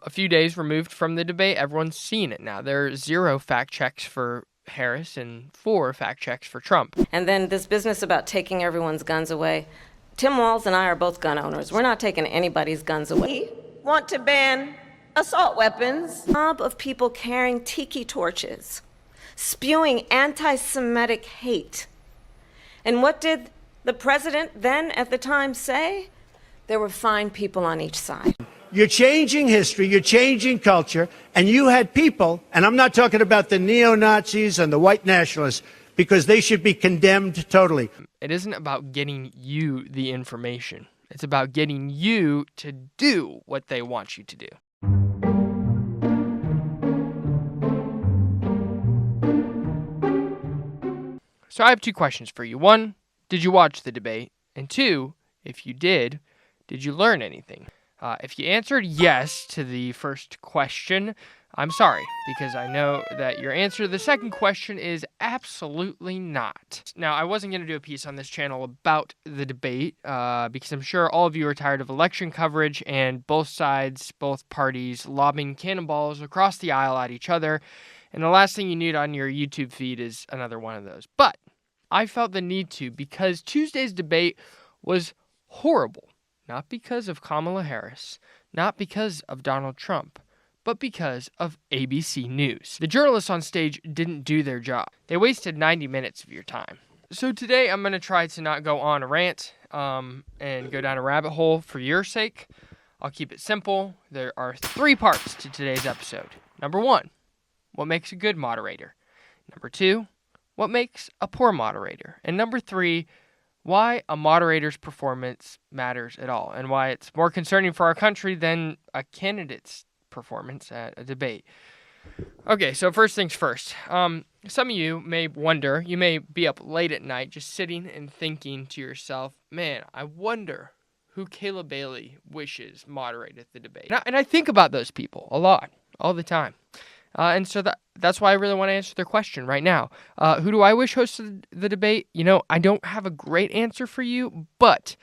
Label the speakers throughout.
Speaker 1: A few days removed from the debate, everyone's seen it now. There are 0 fact checks for Harris and 4 fact checks for Trump.
Speaker 2: And then this business about taking everyone's guns away. Tim Walz and I are both gun owners. We're not taking anybody's guns away. We want to ban assault weapons. A mob of people carrying tiki torches, spewing anti-Semitic hate. And what did the president then at the time say? There were fine people on each side.
Speaker 3: You're changing history, you're changing culture, and you had people, and I'm not talking about the neo-Nazis and the white nationalists, because they should be condemned totally.
Speaker 1: It isn't about getting you the information. It's about getting you to do what they want you to do. So I have 2 questions for you. 1, did you watch the debate? And 2, if you did you learn anything? If you answered yes to the first question, I'm sorry, because I know that your answer to the second question is absolutely not. Now, I wasn't going to do a piece on this channel about the debate because I'm sure all of you are tired of election coverage and both sides, both parties, lobbing cannonballs across the aisle at each other. And the last thing you need on your YouTube feed is another one of those. But I felt the need to because Tuesday's debate was horrible. Not because of Kamala Harris, not because of Donald Trump, but because of ABC News. The journalists on stage didn't do their job. They wasted 90 minutes of your time. So today I'm going to try to not go on a rant and go down a rabbit hole for your sake. I'll keep it simple. There are 3 parts to today's episode. Number 1, what makes a good moderator? Number 2, what makes a poor moderator? And number 3, why a moderator's performance matters at all, and why it's more concerning for our country than a candidate's performance at a debate. Okay, so first things first. Some of you may wonder, you may be up late at night just sitting and thinking to yourself, man, I wonder who Caleb Bailey wishes moderated the debate. And I think about those people a lot, all the time. And so that's why I really want to answer their question right now. Who do I wish hosted the debate? You know, I don't have a great answer for you, but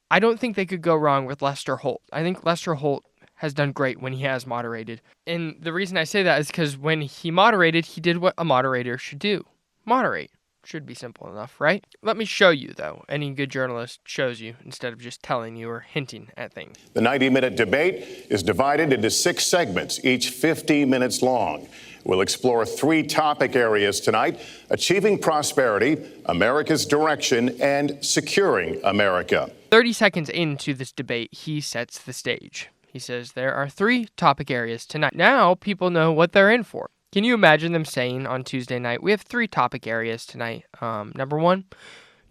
Speaker 1: I don't think they could go wrong with Lester Holt. I think Lester Holt has done great when he has moderated. And the reason I say that is because when he moderated, he did what a moderator should do. Moderate. Should be simple enough, right? Let me show you, though. Any good journalist shows you instead of just telling you or hinting at things.
Speaker 4: The 90-minute debate is divided into 6 segments, each 50 minutes long. We'll explore 3 topic areas tonight: achieving prosperity, America's direction, and securing America.
Speaker 1: 30 seconds into this debate, he sets the stage. He says there are 3 topic areas tonight. Now people know what they're in for. Can you imagine them saying on Tuesday night, we have 3 topic areas tonight. Number 1,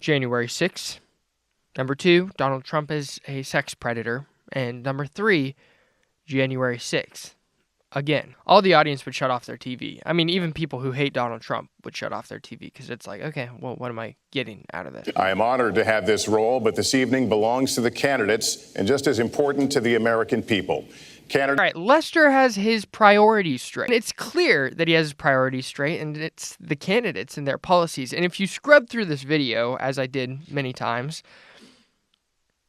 Speaker 1: January 6th. Number 2, Donald Trump is a sex predator. And number 3, January 6th. Again, all the audience would shut off their TV. I mean, even people who hate Donald Trump would shut off their TV because it's like, okay, well, what am I getting out of this?
Speaker 4: I am honored to have this role, but this evening belongs to the candidates and just as important to the American people. All
Speaker 1: right, Lester has his priorities straight. It's clear that he has his priorities straight, and it's the candidates and their policies. And if you scrub through this video, as I did many times,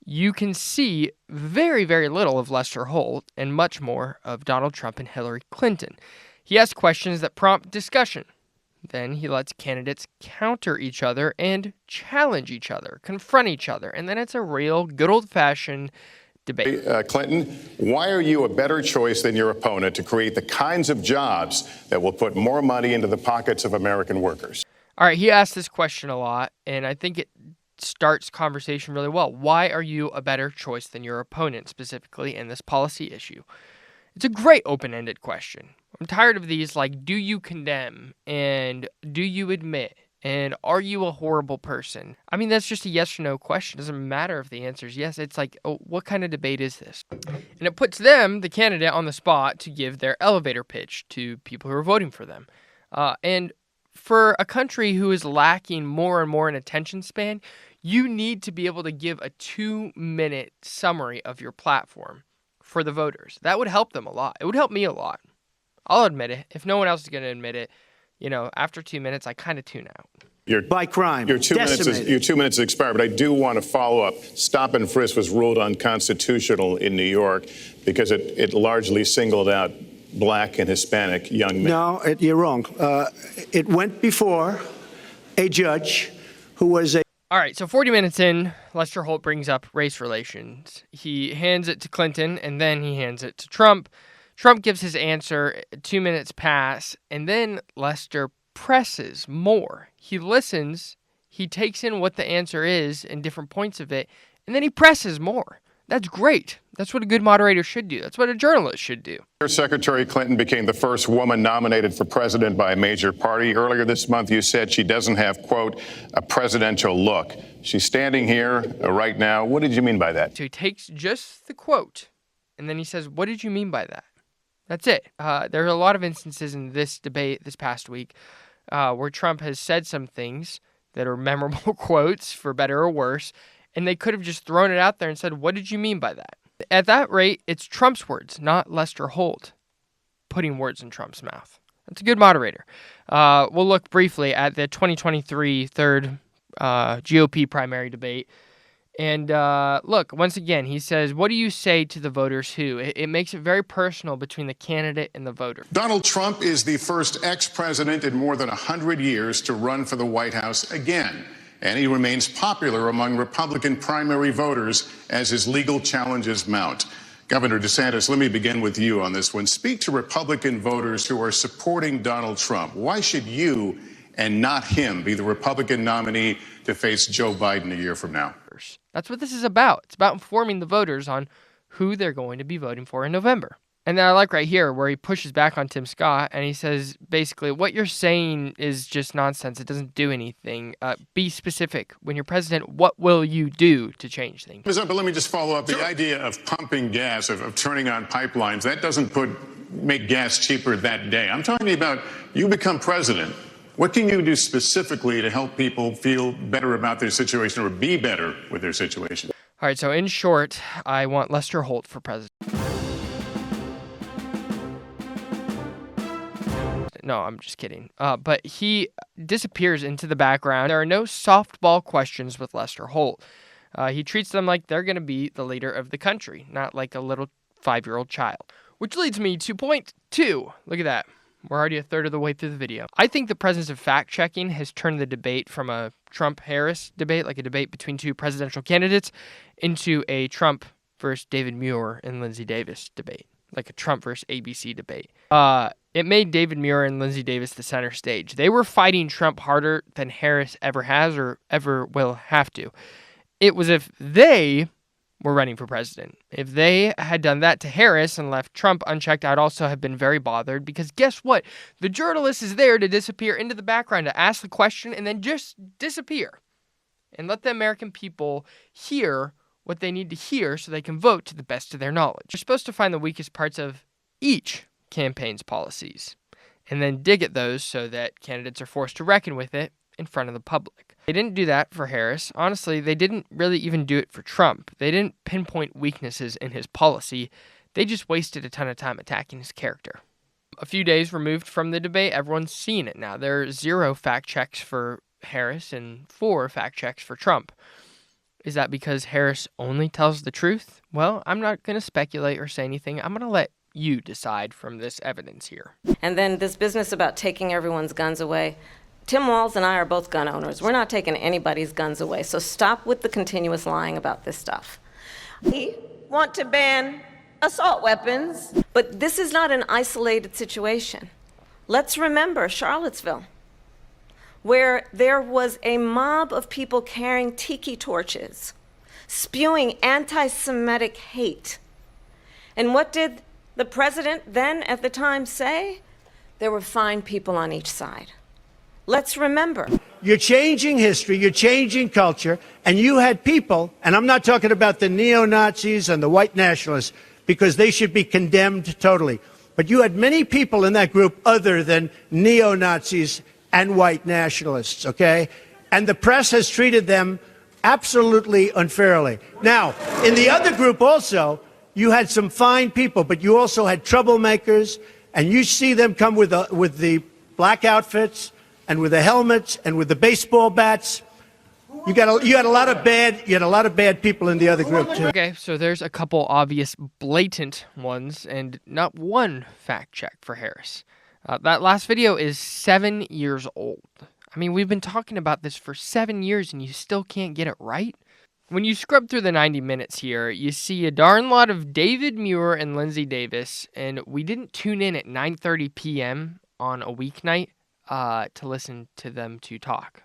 Speaker 1: you can see very, very little of Lester Holt and much more of Donald Trump and Hillary Clinton. He asks questions that prompt discussion. Then he lets candidates counter each other and challenge each other, confront each other. And then it's a real good old-fashioned debate.
Speaker 4: Clinton, why are you a better choice than your opponent to create the kinds of jobs that will put more money into the pockets of American workers?
Speaker 1: All right, he asked this question a lot, and I think it starts conversation really well. Why are you a better choice than your opponent, specifically in this policy issue? It's a great open-ended question. I'm tired of these, like, do you condemn, and do you admit, and are you a horrible person? I mean, that's just a yes or no question. It doesn't matter if the answer is yes. It's like, oh, what kind of debate is this? And it puts them, the candidate, on the spot to give their elevator pitch to people who are voting for them. And for a country who is lacking more and more in attention span, you need to be able to give a 2-minute summary of your platform for the voters. That would help them a lot. It would help me a lot. I'll admit it. If no one else is going to admit it, you know, after 2 minutes, I kind of tune out.
Speaker 3: by crime.
Speaker 4: Your 2 minutes expired, but I do want to follow up. Stop and frisk was ruled unconstitutional in New York because it largely singled out black and Hispanic young men.
Speaker 3: No, you're wrong. It went before a judge who was a...
Speaker 1: All right, so 40 minutes in, Lester Holt brings up race relations. He hands it to Clinton, and then he hands it to Trump. Trump gives his answer, 2 minutes pass, and then Lester presses more. He listens, he takes in what the answer is and different points of it, and then he presses more. That's great. That's what a good moderator should do. That's what a journalist should do.
Speaker 4: Secretary Clinton became the first woman nominated for president by a major party. Earlier this month, you said she doesn't have, quote, a presidential look. She's standing here right now. What did you mean by that?
Speaker 1: So he takes just the quote, and then he says, what did you mean by that? That's it. There are a lot of instances in this debate this past week where Trump has said some things that are memorable quotes, for better or worse, and they could have just thrown it out there and said, what did you mean by that? At that rate, it's Trump's words, not Lester Holt putting words in Trump's mouth. That's a good moderator. We'll look briefly at the 2023 third GOP primary debate. And look, once again, he says, what do you say to the voters who? It makes it very personal between the candidate and the voter.
Speaker 4: Donald Trump is the first ex-president in more than 100 years to run for the White House again. And he remains popular among Republican primary voters as his legal challenges mount. Governor DeSantis, let me begin with you on this one. Speak to Republican voters who are supporting Donald Trump. Why should you and not him be the Republican nominee to face Joe Biden a year from now?
Speaker 1: That's what this is about. It's about informing the voters on who they're going to be voting for in November. And then I like right here where he pushes back on Tim Scott and he says, basically, what you're saying is just nonsense. It doesn't do anything. Be specific. When you're president, what will you do to change things?
Speaker 4: But let me just follow up. The idea of pumping gas, of turning on pipelines, that doesn't make gas cheaper that day. I'm talking about you become president. What can you do specifically to help people feel better about their situation or be better with their situation?
Speaker 1: All right, so in short, I want Lester Holt for president. No, I'm just kidding. But he disappears into the background. There are no softball questions with Lester Holt. He treats them like they're going to be the leader of the country, not like a little 5-year-old child. Which leads me to point 2. Look at that. We're already a third of the way through the video. I think the presence of fact-checking has turned the debate from a Trump-Harris debate, like a debate between two presidential candidates, into a Trump versus David Muir and Linsay Davis debate, like a Trump versus ABC debate. It made David Muir and Linsay Davis the center stage. They were fighting Trump harder than Harris ever has or ever will have to. It was if they were running for president. If they had done that to Harris and left Trump unchecked, I'd also have been very bothered because guess what? The journalist is there to disappear into the background to ask the question and then just disappear and let the American people hear what they need to hear so they can vote to the best of their knowledge. You're supposed to find the weakest parts of each campaign's policies and then dig at those so that candidates are forced to reckon with it in front of the public. They didn't do that for Harris. Honestly, they didn't really even do it for Trump. They didn't pinpoint weaknesses in his policy. They just wasted a ton of time attacking his character. A few days removed from the debate, everyone's seeing it now. There are 0 fact checks for Harris and 4 fact checks for Trump. Is that because Harris only tells the truth? Well, I'm not going to speculate or say anything. I'm going to let you decide from this evidence here.
Speaker 2: And then this business about taking everyone's guns away. Tim Walz and I are both gun owners. We're not taking anybody's guns away, so stop with the continuous lying about this stuff. We want to ban assault weapons, but this is not an isolated situation. Let's remember Charlottesville, where there was a mob of people carrying tiki torches, spewing anti-Semitic hate. And what did the president then at the time say? There were fine people on each side. Let's remember.
Speaker 3: You're changing history, you're changing culture, and you had people, and I'm not talking about the neo-Nazis and the white nationalists, because they should be condemned totally. But you had many people in that group other than neo-Nazis and white nationalists, okay? And the press has treated them absolutely unfairly. Now, in the other group also, you had some fine people, but you also had troublemakers, and you see them come with the black outfits, and with the helmets and with the baseball bats. You had a lot of bad people in the other group too.
Speaker 1: Okay, so there's a couple obvious blatant ones and not one fact check for Harris. That last video is 7 years old. I mean, we've been talking about this for 7 years and you still can't get it right? When you scrub through the 90 minutes here, you see a darn lot of David Muir and Linsay Davis, and we didn't tune in at 9:30 p.m. on a weeknight to listen to them two talk.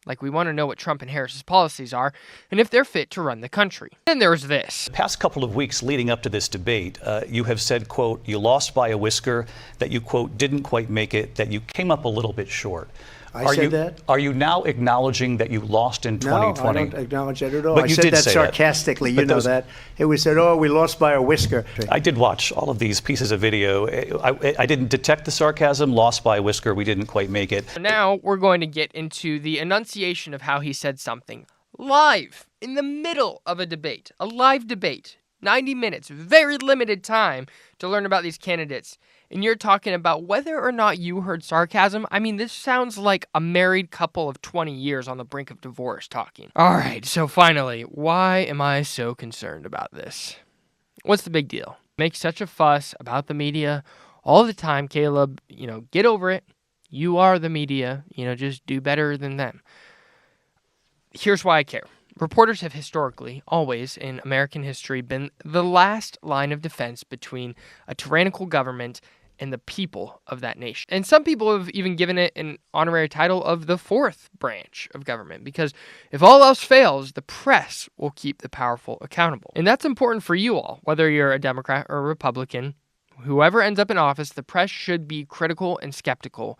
Speaker 1: Like, we want to know what Trump and Harris's policies are and if they're fit to run the country. Then there's this.
Speaker 5: The past couple of weeks leading up to this debate, you have said, quote, you lost by a whisker, that you, quote, didn't quite make it, that you came up a little bit short.
Speaker 3: I said that?
Speaker 5: Are you now acknowledging that you lost in 2020?
Speaker 3: No, I don't acknowledge that at all.
Speaker 5: But
Speaker 3: I
Speaker 5: you
Speaker 3: said
Speaker 5: did
Speaker 3: that
Speaker 5: say
Speaker 3: sarcastically.
Speaker 5: But
Speaker 3: you know that. It was said, oh, we lost by a whisker.
Speaker 5: I did watch all of these pieces of video. I didn't detect the sarcasm. Lost by a whisker. We didn't quite make it.
Speaker 1: Now we're going to get into the enunciation of how he said something live in the middle of a debate, a live debate, 90 minutes, very limited time to learn about these candidates. And you're talking about whether or not you heard sarcasm. I mean, this sounds like a married couple of 20 years on the brink of divorce talking. All right, so finally, why am I so concerned about this? What's the big deal? Make such a fuss about the media all the time, Caleb. Get over it. You are the media. Just do better than them. Here's why I care. Reporters have historically, always in American history, been the last line of defense between a tyrannical government and the people of that nation. And some people have even given it an honorary title of the fourth branch of government, because if all else fails, the press will keep the powerful accountable. And that's important for you all, whether you're a Democrat or a Republican. Whoever ends up in office, the press should be critical and skeptical,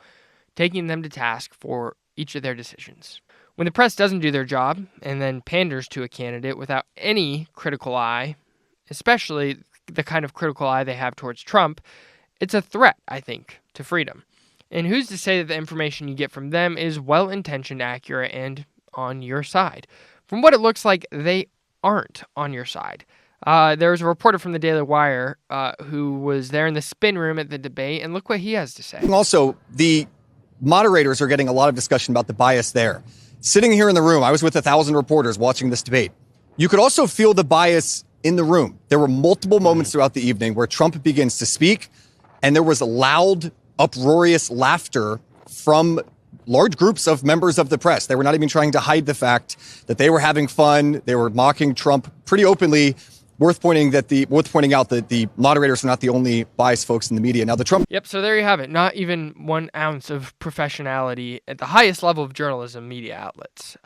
Speaker 1: taking them to task for each of their decisions. When the press doesn't do their job and then panders to a candidate without any critical eye, especially the kind of critical eye they have towards Trump, it's a threat, I think, to freedom. And who's to say that the information you get from them is well-intentioned, accurate, and on your side? From what it looks like, they aren't on your side. There was a reporter from the Daily Wire who was there in the spin room at the debate, and look what he has to say.
Speaker 6: Also, the moderators are getting a lot of discussion about the bias there. Sitting here in the room, I was with 1,000 reporters watching this debate. You could also feel the bias in the room. There were multiple moments throughout the evening where Trump begins to speak, and there was a loud, uproarious laughter from large groups of members of the press. They were not even trying to hide the fact that they were having fun. They were mocking Trump pretty openly. Worth pointing out that the moderators are not the only biased folks in the media. Now, the Trump.
Speaker 1: Yep, so there you have it. Not even 1 ounce of professionality at the highest level of journalism media outlets.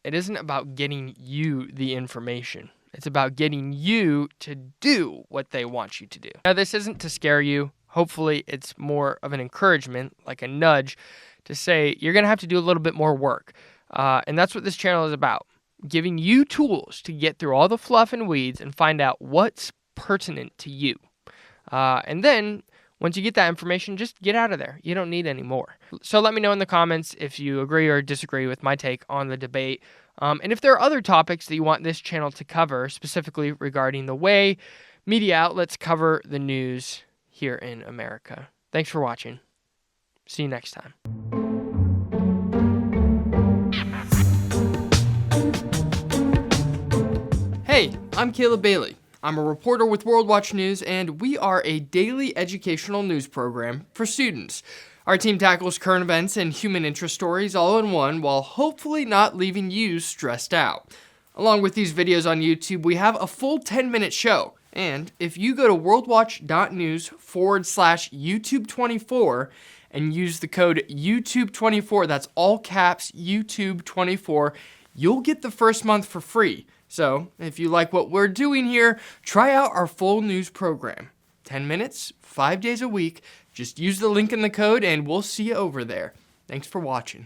Speaker 1: It isn't about getting you the information. It's about getting you to do what they want you to do. Now, this isn't to scare you. Hopefully, it's more of an encouragement, like a nudge, to say you're going to have to do a little bit more work. And that's what this channel is about. Giving you tools to get through all the fluff and weeds and find out what's pertinent to you. And then, once you get that information, just get out of there. You don't need any more. So let me know in the comments if you agree or disagree with my take on the debate. And if there are other topics that you want this channel to cover, specifically regarding the way media outlets cover the news here in America. Thanks for watching. See you next time. Hey, I'm Caleb Bailey. I'm a reporter with World Watch News, and we are a daily educational news program for students. Our team tackles current events and human interest stories all in one, while hopefully not leaving you stressed out. Along with these videos on YouTube, we have a full 10-minute show. And if you go to worldwatch.news/YouTube24 and use the code YouTube24, that's all caps YouTube24, you'll get the first month for free. So, if you like what we're doing here, try out our full news program. 10 minutes, 5 days a week. Just use the link in the code and we'll see you over there. Thanks for watching.